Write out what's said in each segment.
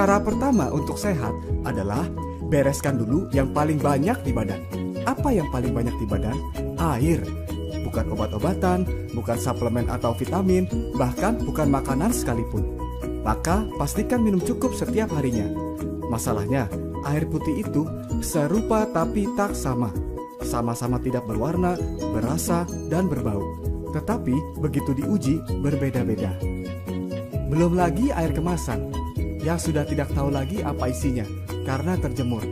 Cara pertama untuk sehat adalah bereskan dulu yang paling banyak di badan. Apa yang paling banyak di badan? Air. Bukan obat-obatan, bukan suplemen atau vitamin, bahkan bukan makanan sekalipun. Maka pastikan minum cukup setiap harinya. Masalahnya, air putih itu serupa tapi tak sama. Sama-sama tidak berwarna, berasa, dan berbau. Tetapi begitu diuji, berbeda-beda. Belum lagi air kemasan, yang sudah tidak tahu lagi apa isinya karena terjemur.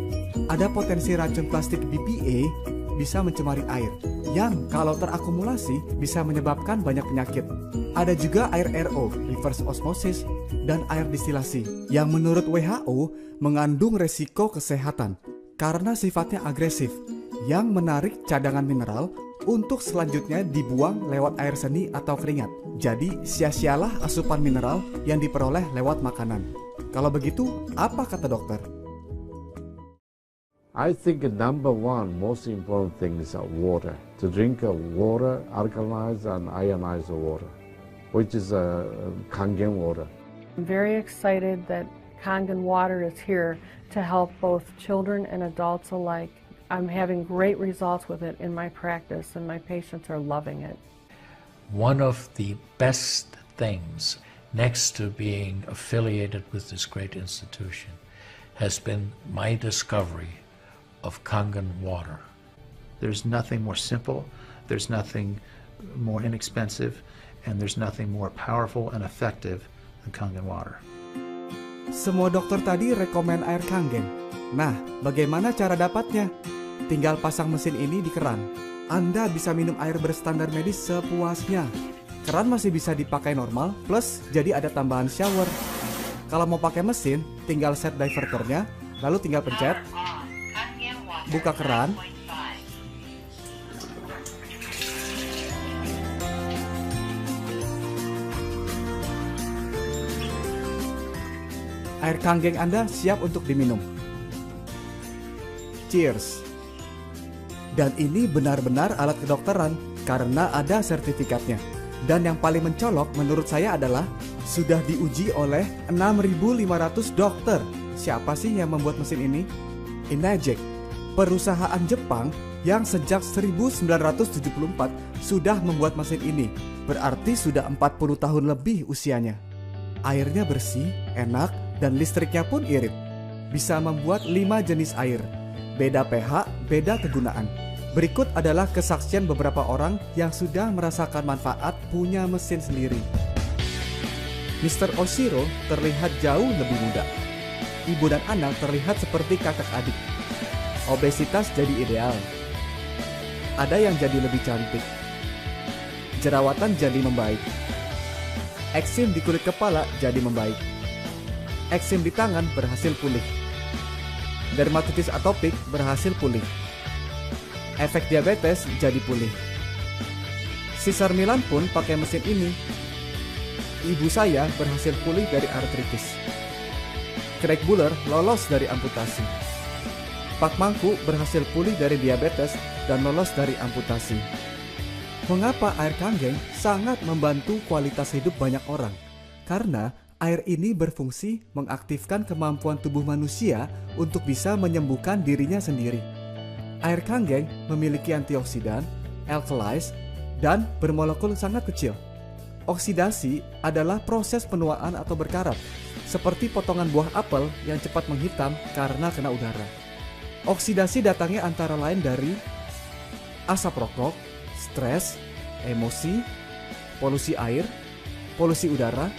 Ada potensi racun plastik BPA bisa mencemari air, yang kalau terakumulasi bisa menyebabkan banyak penyakit. Ada juga air RO, reverse osmosis, dan air distilasi, yang menurut WHO mengandung resiko kesehatan karena sifatnya agresif, yang menarik cadangan mineral untuk selanjutnya dibuang lewat air seni atau keringat. Jadi sia-sialah asupan mineral yang diperoleh lewat makanan. Kalau begitu, apa kata dokter? I think number one most important thing is water. To drink water, alkalized and ionized water, which is Kangen water. I'm very excited that Kangen water is here to help both children and adults alike. I'm having great results with it in my practice, and my patients are loving it. One of the best things, next to being affiliated with this great institution, has been my discovery of Kangen water. There's nothing more simple, there's nothing more inexpensive, and there's nothing more powerful and effective than Kangen water. Semua dokter tadi rekomen air Kangen. Nah, bagaimana cara dapatnya? Tinggal pasang mesin ini di keran. Anda bisa minum air berstandar medis sepuasnya. Keran masih bisa dipakai normal, plus jadi ada tambahan shower. Kalau mau pakai mesin, tinggal set diverternya, lalu tinggal pencet, buka keran, air Kangen Anda siap untuk diminum. Cheers! Dan ini benar-benar alat kedokteran karena ada sertifikatnya. Dan yang paling mencolok menurut saya adalah sudah diuji oleh 6.500 dokter. Siapa sih yang membuat mesin ini? Inagic, perusahaan Jepang yang sejak 1974 sudah membuat mesin ini. Berarti sudah 40 tahun lebih usianya. Airnya bersih, enak, dan listriknya pun irit. Bisa membuat 5 jenis air. Beda pH, beda kegunaan. Berikut adalah kesaksian beberapa orang yang sudah merasakan manfaat punya mesin sendiri. Mr. Oshiro terlihat jauh lebih muda. Ibu dan anak terlihat seperti kakak adik. Obesitas jadi ideal. Ada yang jadi lebih cantik. Jerawatan jadi membaik. Eksim di kulit kepala jadi membaik. Eksim di tangan berhasil pulih. Dermatitis atopik berhasil pulih. Efek diabetes jadi pulih. Sisar Milan pun pakai mesin ini. Ibu saya berhasil pulih dari artritis. Craig Buller lolos dari amputasi. Pak Mangku berhasil pulih dari diabetes dan lolos dari amputasi. Mengapa air Kangen sangat membantu kualitas hidup banyak orang? Karena air ini berfungsi mengaktifkan kemampuan tubuh manusia untuk bisa menyembuhkan dirinya sendiri. Air Kangen memiliki antioksidan, alkalize, dan bermolekul sangat kecil. Oksidasi adalah proses penuaan atau berkarat, seperti potongan buah apel yang cepat menghitam karena kena udara. Oksidasi datangnya antara lain dari asap rokok, stres, emosi, polusi air, polusi udara,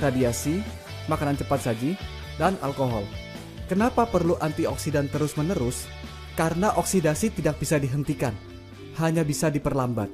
radiasi, makanan cepat saji, dan alkohol. Kenapa perlu antioksidan terus-menerus? Karena oksidasi tidak bisa dihentikan, hanya bisa diperlambat.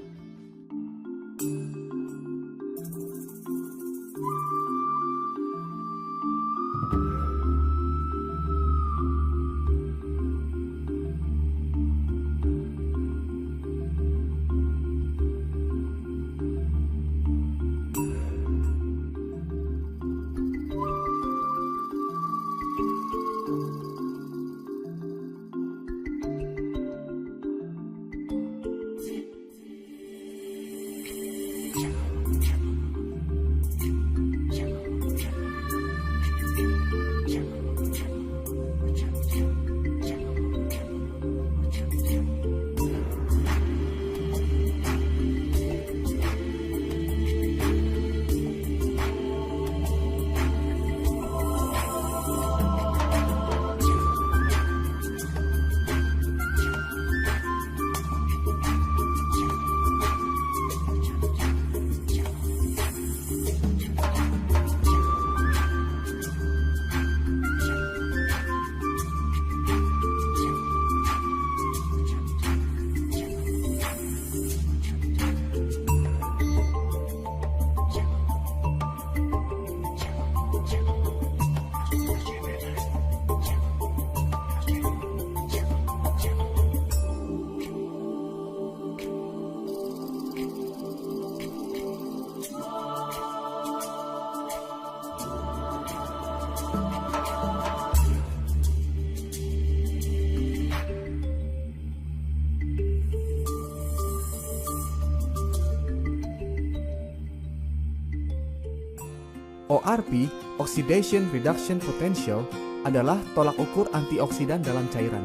ORP, Oxidation Reduction Potential, adalah tolak ukur antioksidan dalam cairan.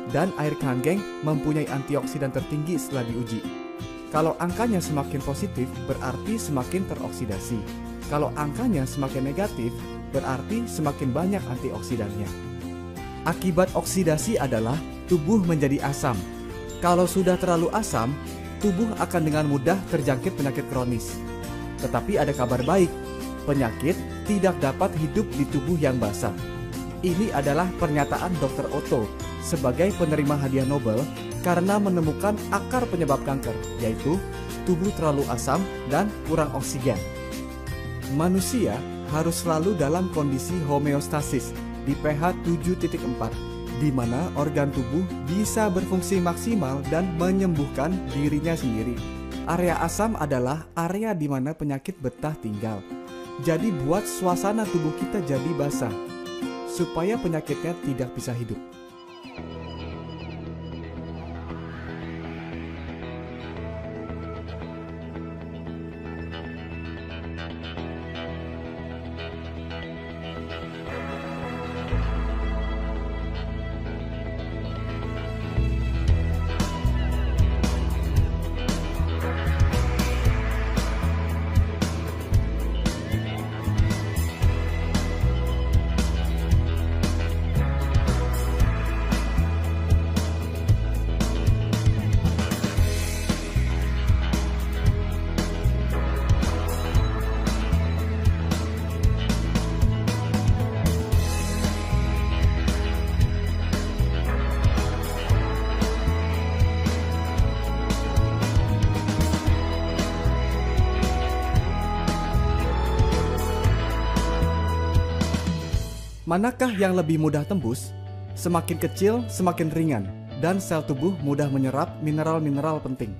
Dan air kanggeng mempunyai antioksidan tertinggi setelah diuji. Kalau angkanya semakin positif, berarti semakin teroksidasi. Kalau angkanya semakin negatif, berarti semakin banyak antioksidannya. Akibat oksidasi adalah tubuh menjadi asam. Kalau sudah terlalu asam, tubuh akan dengan mudah terjangkit penyakit kronis. Tetapi ada kabar baik, penyakit tidak dapat hidup di tubuh yang basah. Ini adalah pernyataan Dr. Otto sebagai penerima hadiah Nobel karena menemukan akar penyebab kanker, yaitu tubuh terlalu asam dan kurang oksigen. Manusia harus selalu dalam kondisi homeostasis di pH 7.4, di mana organ tubuh bisa berfungsi maksimal dan menyembuhkan dirinya sendiri. Area asam adalah area di mana penyakit betah tinggal. Jadi buat suasana tubuh kita jadi basah, supaya penyakitnya tidak bisa hidup. Manakah yang lebih mudah tembus? Semakin kecil, semakin ringan, dan sel tubuh mudah menyerap mineral-mineral penting.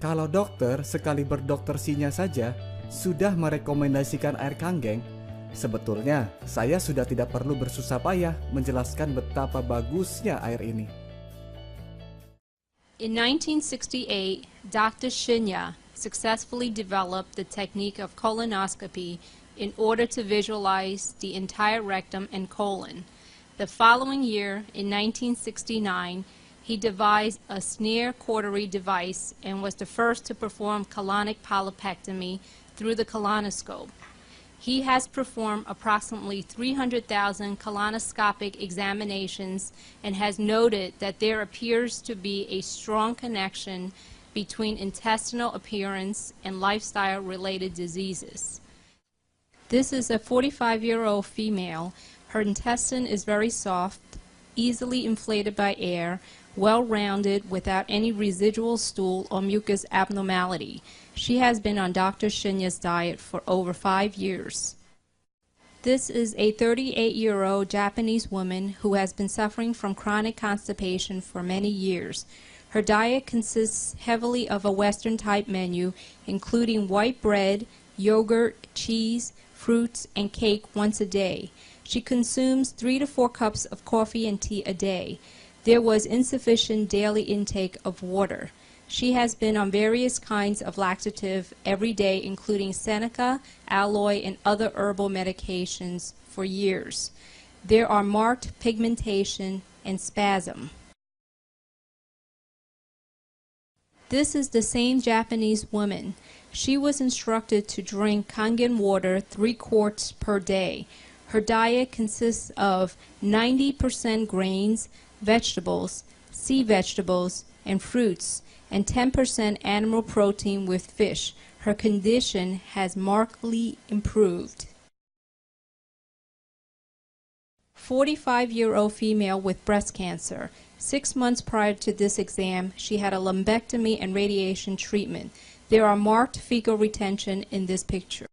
Kalau dokter sekali berdoktersinya saja sudah merekomendasikan air kanggeng, sebetulnya saya sudah tidak perlu bersusah payah menjelaskan betapa bagusnya air ini. In 1968, Dr. Shinya successfully developed the technique of colonoscopy in order to visualize the entire rectum and colon. The following year, in 1969, he devised a Sneer cautery device and was the first to perform colonic polypectomy through the colonoscope. He has performed approximately 300,000 colonoscopic examinations and has noted that there appears to be a strong connection between intestinal appearance and lifestyle-related diseases. This is a 45-year-old female. Her intestine is very soft, easily inflated by air, well-rounded without any residual stool or mucus abnormality. She has been on Dr. Shinya's diet for over 5 years. This is a 38-year-old Japanese woman who has been suffering from chronic constipation for many years. Her diet consists heavily of a Western-type menu, including white bread, yogurt, cheese, fruits, and cake once a day. She consumes 3 to 4 cups of coffee and tea a day. There was insufficient daily intake of water. She has been on various kinds of laxative every day, including Seneca, Alloy, and other herbal medications for years. There are marked pigmentation and spasm. This is the same Japanese woman. She was instructed to drink Kangen water 3 quarts per day. Her diet consists of 90% grains, vegetables, sea vegetables, and fruits, and 10% animal protein with fish. Her condition has markedly improved. 45-year-old female with breast cancer. 6 months prior to this exam, she had a lumpectomy and radiation treatment. There are marked fecal retention in this picture.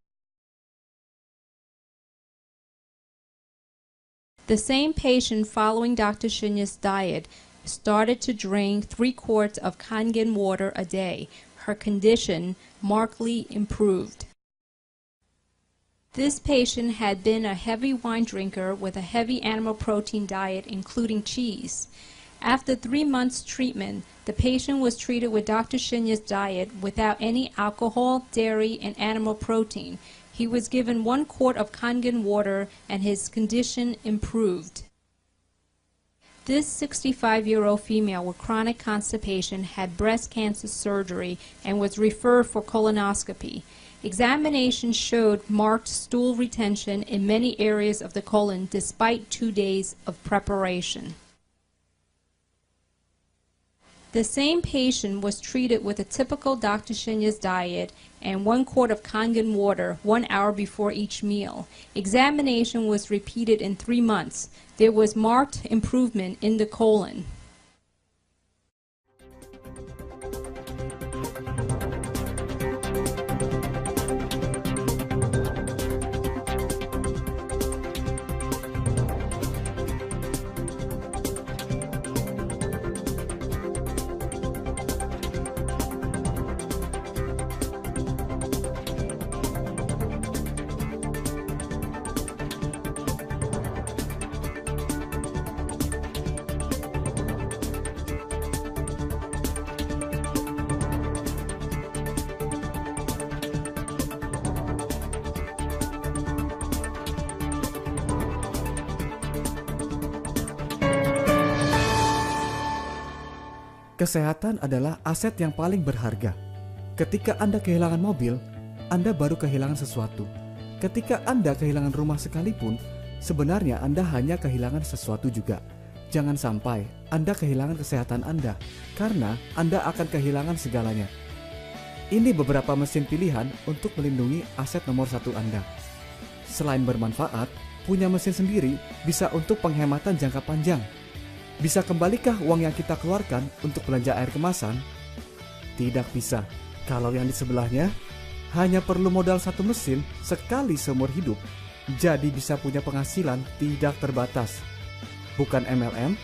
The same patient, following Dr. Shunya's diet, started to drink 3 quarts of Kangen water a day. Her condition markedly improved. This patient had been a heavy wine drinker with a heavy animal protein diet, including cheese. After 3 months treatment, the patient was treated with Dr. Shunya's diet without any alcohol, dairy, and animal protein. He was given 1 quart of Kangen water and his condition improved. This 65-year-old female with chronic constipation had breast cancer surgery and was referred for colonoscopy. Examination showed marked stool retention in many areas of the colon despite 2 days of preparation. The same patient was treated with a typical Dr. Shunya's diet and 1 quart of Kangen water 1 hour before each meal. Examination was repeated in 3 months. There was marked improvement in the colon. Kesehatan adalah aset yang paling berharga. Ketika Anda kehilangan mobil, Anda baru kehilangan sesuatu. Ketika Anda kehilangan rumah sekalipun, sebenarnya Anda hanya kehilangan sesuatu juga. Jangan sampai Anda kehilangan kesehatan Anda, karena Anda akan kehilangan segalanya. Ini beberapa mesin pilihan untuk melindungi aset nomor 1 Anda. Selain bermanfaat, punya mesin sendiri bisa untuk penghematan jangka panjang. Bisa kembalikah uang yang kita keluarkan untuk belanja air kemasan? Tidak bisa. Kalau yang di sebelahnya hanya perlu modal 1 mesin sekali seumur hidup, jadi bisa punya penghasilan tidak terbatas. Bukan MLM,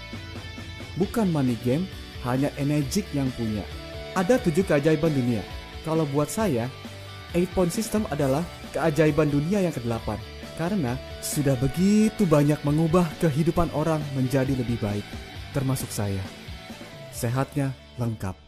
bukan money game, hanya Energik yang punya. Ada 7 keajaiban dunia. Kalau buat saya, 8-point system adalah keajaiban dunia yang ke-8. Karena sudah begitu banyak mengubah kehidupan orang menjadi lebih baik, termasuk saya. Sehatnya lengkap.